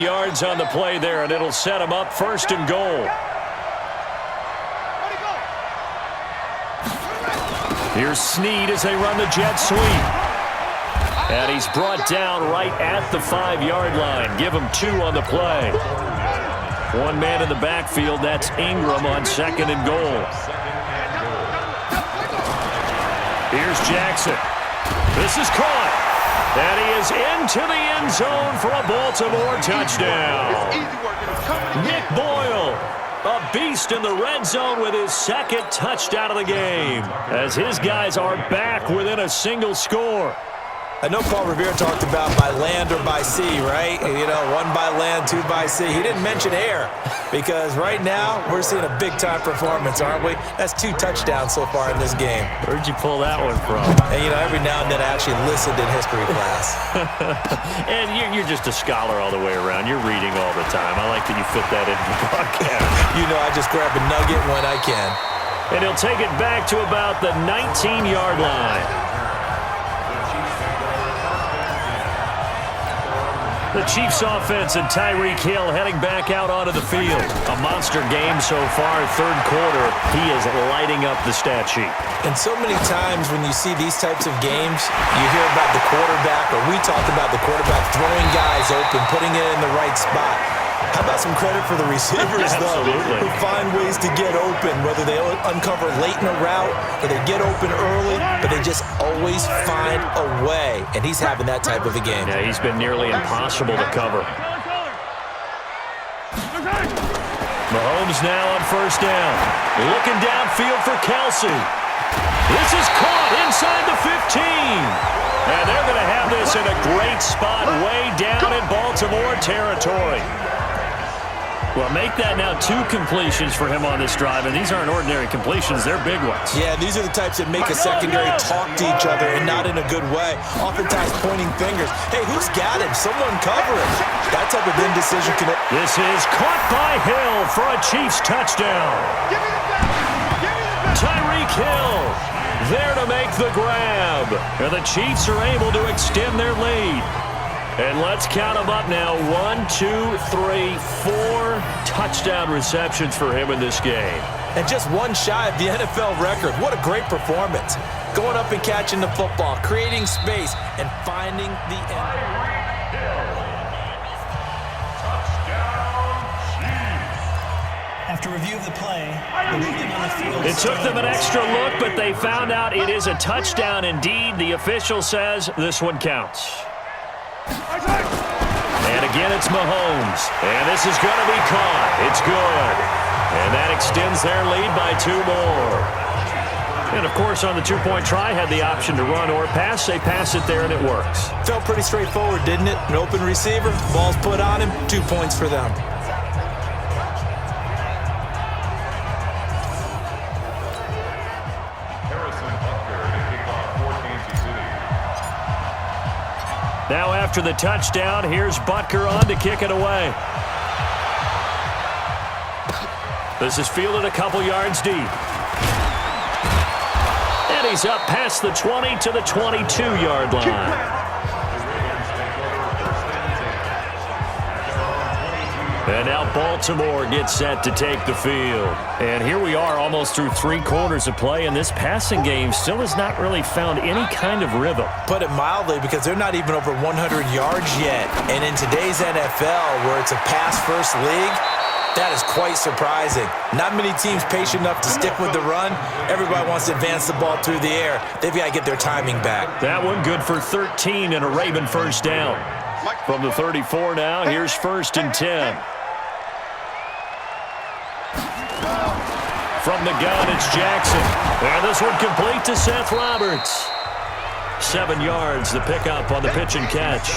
Yards on the play there, and it'll set him up first and goal. Here's Snead as they run the jet sweep. And he's brought down right at the 5-yard line. Give him 2 on the play. One man in the backfield, that's Ingram on second and goal. Here's Jackson. This is caught. And he is into the end zone for a Baltimore touchdown. Nick Boyle, a beast in the red zone with his second touchdown of the game, as his guys are back within a single score. I know Paul Revere talked about by land or by sea, right? You know, 1 by land, 2 by sea. He didn't mention air, because right now we're seeing a big-time performance, aren't we? That's 2 touchdowns so far in this game. Where'd you pull that one from? And, you know, every now and then I actually listened in history class. And you're just a scholar all the way around. You're reading all the time. I like that you fit that into the broadcast. You know, I just grab a nugget when I can. And he'll take it back to about the 19-yard line. The Chiefs offense and Tyreek Hill heading back out onto the field. A monster game so far, third quarter. He is lighting up the stat sheet. And so many times when you see these types of games, you hear about the quarterback, or we talk about the quarterback throwing guys open, putting it in the right spot. How about some credit for the receivers, though, who find ways to get open, whether they uncover late in a route or they get open early, but they just always find a way. And he's having that type of a game. Yeah, he's been nearly impossible to cover. Mahomes now on first down. Looking downfield for Kelsey. This is caught inside the 15. And they're going to have this in a great spot way down in Baltimore territory. Well, make that now 2 completions for him on this drive, and these aren't ordinary completions. They're big ones. Yeah, these are the types that make a secondary talk to each other, and not in a good way. Oftentimes pointing fingers. Hey, who's got him? Someone cover him. That type of indecision can... This is caught by Hill for a Chiefs touchdown. Tyreek Hill there to make the grab. And the Chiefs are able to extend their lead. And let's count them up now. 1, 2, 3, 4 touchdown receptions for him in this game. And just 1 shy of the NFL record. What a great performance. Going up and catching the football, creating space, and finding the end. After review of the play, the movement on the field... It took them an extra look, but they found out it is a touchdown indeed. The official says this one counts. And again, it's Mahomes. And this is going to be caught. It's good. And that extends their lead by 2 more. And, of course, on the 2-point try, had the option to run or pass. They pass it there, and it works. Felt pretty straightforward, didn't it? An open receiver, ball's put on him, 2 points for them. Now after the touchdown, here's Butker on to kick it away. This is fielded a couple yards deep. And he's up past the 20 to the 22-yard line. And now Baltimore gets set to take the field. And here we are almost through 3 quarters of play, and this passing game still has not really found any kind of rhythm. Put it mildly, because they're not even over 100 yards yet. And in today's NFL, where it's a pass-first league, that is quite surprising. Not many teams patient enough to stick with the run. Everybody wants to advance the ball through the air. They've got to get their timing back. That one good for 13 and a Raven first down. From the 34 now, here's 1st and 10. From the gun, it's Jackson. And this one complete to Seth Roberts. 7 yards, the pickup on the pitch and catch.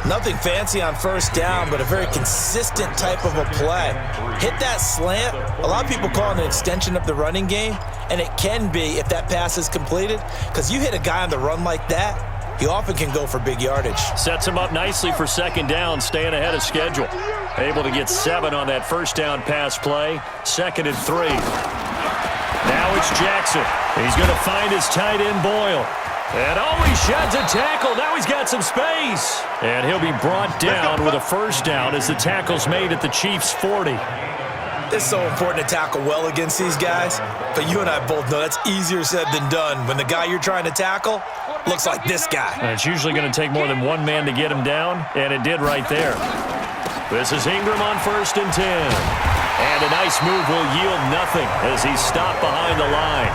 Nothing fancy on first down, but a very consistent type of a play. Hit that slant. A lot of people call it an extension of the running game, and it can be if that pass is completed, because you hit a guy on the run like that, he often can go for big yardage. Sets him up nicely for 2nd down, staying ahead of schedule. Able to get 7 on that first down pass play. 2nd and 3. Now it's Jackson. He's going to find his tight end Boyle. And he sheds a tackle. Now he's got some space. And he'll be brought down with a first down as the tackle's made at the Chiefs' 40. It's so important to tackle well against these guys, but you and I both know that's easier said than done when the guy you're trying to tackle looks like this guy. And it's usually going to take more than one man to get him down, and it did right there. This is Ingram on 1st and 10. And a nice move will yield nothing as he's stopped behind the line.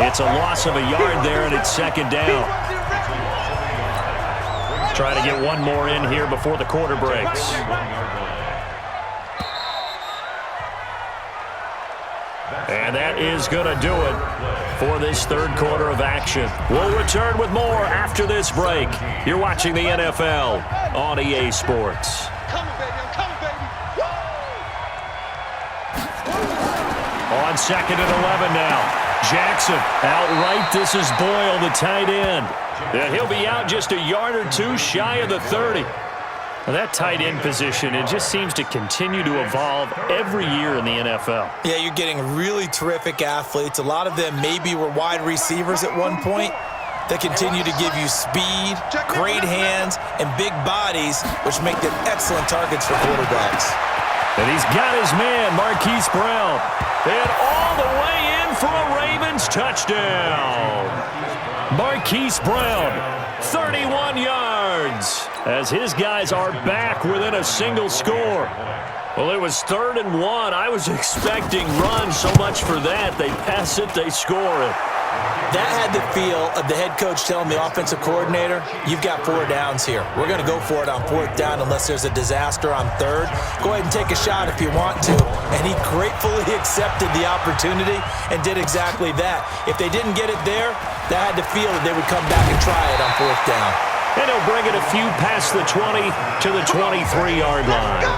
It's a loss of a yard there, and it's 2nd down. Try to get one more in here before the quarter breaks. And that is going to do it for this 3rd quarter of action. We'll return with more after this break. You're watching the NFL on EA Sports. On 2nd and 11 now. Jackson outright. This is Boyle, the tight end. And he'll be out just a yard or two shy of the 30. Now that tight end position, it just seems to continue to evolve every year in the NFL. Yeah, you're getting really terrific athletes. A lot of them maybe were wide receivers at one point. They continue to give you speed, great hands, and big bodies, which make them excellent targets for quarterbacks. And he's got his man, Marquise Brown. And all the way in for a Ravens touchdown. Marquise Brown, 31 yards. As his guys are back within a single score. Well, it was 3rd and 1. I was expecting runs, so much for that. They pass it, they score it. That had the feel of the head coach telling the offensive coordinator, you've got 4 downs here. We're going to go for it on 4th down unless there's a disaster on 3rd. Go ahead and take a shot if you want to. And he gratefully accepted the opportunity and did exactly that. If they didn't get it there, that had the feel that they would come back and try it on 4th down. And he'll bring it a few past the 20 to the 23-yard line.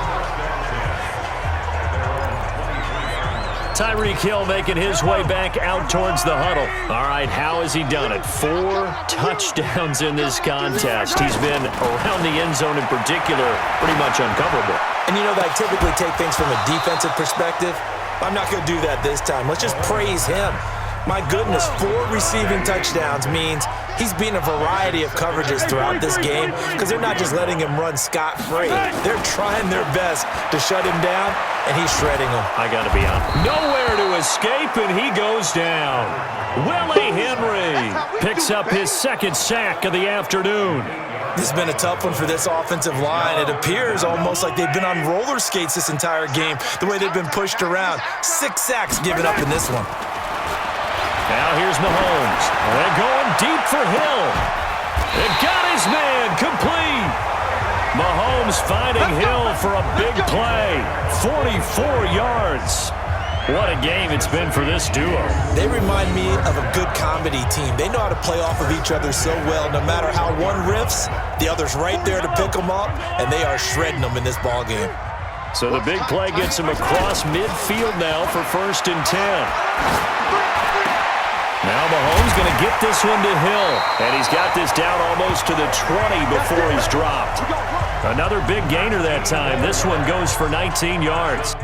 Tyreek Hill making his way back out towards the huddle. All right, how has he done it? 4 touchdowns in this contest. He's been around the end zone in particular, pretty much uncoverable. And you know that I typically take things from a defensive perspective. I'm not going to do that this time. Let's just praise him. My goodness, 4 receiving touchdowns means he's been a variety of coverages throughout this game because they're not just letting him run scot-free. They're trying their best to shut him down, and he's shredding them. I got to be honest. Nowhere to escape, and he goes down. Willie Henry picks up his 2nd sack of the afternoon. This has been a tough one for this offensive line. It appears almost like they've been on roller skates this entire game, the way they've been pushed around. 6 sacks given up in this one. Now here's Mahomes. They're going deep for Hill. It got his man complete. Mahomes finding Hill for a big play. 44 yards. What a game it's been for this duo. They remind me of a good comedy team. They know how to play off of each other so well. No matter how one riffs, the other's right there to pick them up, and they are shredding them in this ballgame. So the big play gets him across midfield now for 1st and 10. Now Mahomes going to get this one to Hill. And he's got this down almost to the 20 before he's dropped. Another big gainer that time. This one goes for 19 yards.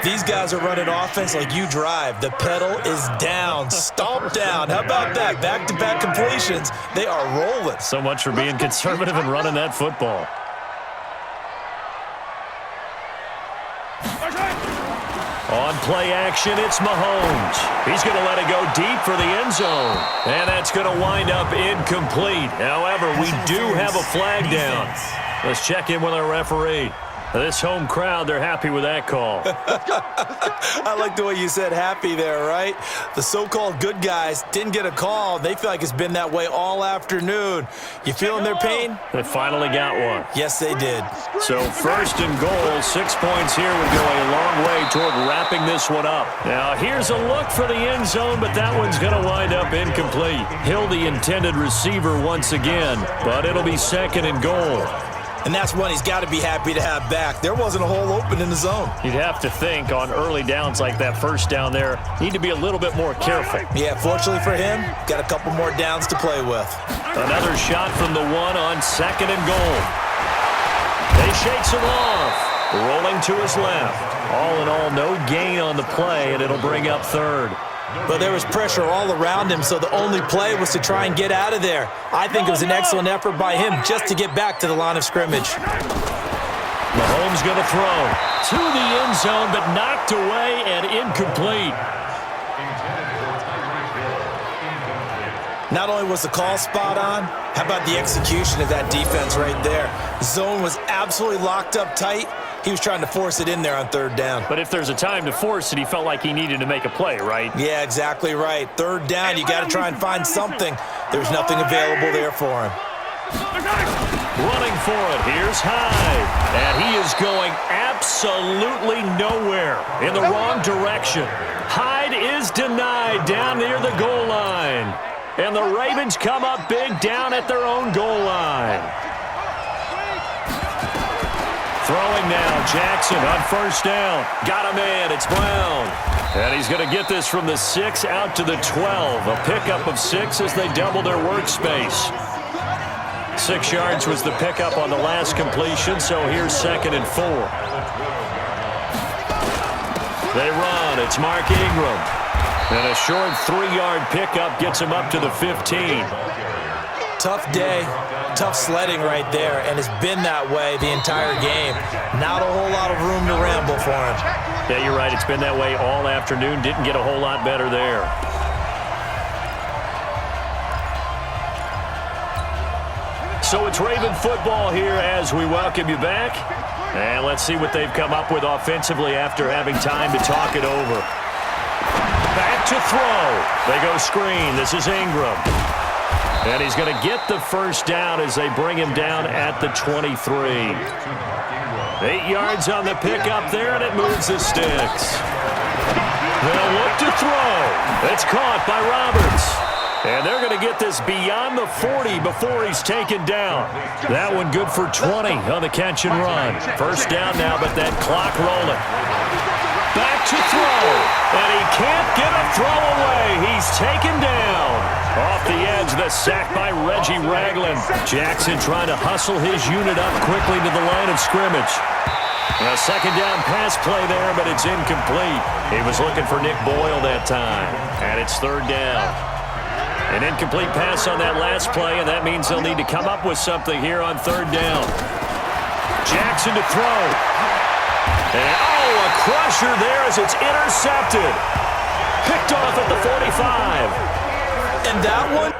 These guys are running offense like you drive. The pedal is down, stomp down. How about that? Back-to-back completions. They are rolling. So much for being conservative and running that football. On play action, it's Mahomes. He's going to let it go deep for the end zone. And that's going to wind up incomplete. However, we do have a flag down. Let's check in with our referee. This home crowd, they're happy with that call. I like the way you said happy there, right? The so-called good guys didn't get a call. They feel like it's been that way all afternoon. You feeling their pain? They finally got one. Yes, they did. So 1st and goal, 6 points here would go a long way toward wrapping this one up. Now here's a look for the end zone, but that one's going to wind up incomplete. Hill, the intended receiver once again, but it'll be 2nd and goal. And that's one he's got to be happy to have back. There wasn't a hole open in the zone. You'd have to think on early downs like that first down there, need to be a little bit more careful. Yeah, fortunately for him, got a couple more downs to play with. Another shot from the 1 on 2nd and goal. They shakes him off. Rolling to his left. All in all, no gain on the play, and it'll bring up 3rd. But there was pressure all around him, so the only play was to try and get out of there. I think it was an excellent effort by him just to get back to the line of scrimmage. Mahomes going to throw to the end zone, but knocked away and incomplete. Not only was the call spot on, how about the execution of that defense right there? The zone was absolutely locked up tight. He was trying to force it in there on 3rd down. But if there's a time to force it, he felt like he needed to make a play, right? Yeah, exactly right. 3rd down, you got to try and find something. There's nothing available there for him. Running for it, here's Hyde. And he is going absolutely nowhere, in the wrong direction. Hyde is denied down near the goal line. And the Ravens come up big down at their own goal line. Throwing now, Jackson on 1st down. Got him in, it's Brown. And he's going to get this from the 6 out to the 12. A pickup of 6 as they double their workspace. 6 yards was the pickup on the last completion, so here's 2nd and 4. They run, it's Mark Ingram. And a short 3-yard pickup gets him up to the 15. Tough day, tough sledding right there, and it's been that way the entire game. Not a whole lot of room to ramble for him. Yeah, you're right. It's been that way all afternoon. Didn't get a whole lot better there. So it's Raven football here as we welcome you back. And let's see what they've come up with offensively after having time to talk it over. Back to throw. They go screen. This is Ingram. And he's going to get the 1st down as they bring him down at the 23. 8 yards on the pickup there, and it moves the sticks. They'll look to throw. It's caught by Roberts. And they're going to get this beyond the 40 before he's taken down. That one good for 20 on the catch and run. 1st down now, but that clock rolling. Back to throw. And he can't get a throw away. He's taken down. Off the edge, the sack by Reggie Ragland. Jackson trying to hustle his unit up quickly to the line of scrimmage. A 2nd down pass play there, but it's incomplete. He was looking for Nick Boyle that time. And it's 3rd down. An incomplete pass on that last play, and that means they'll need to come up with something here on 3rd down. Jackson to throw. And, a crusher there as it's intercepted. Picked off at the 45. And that one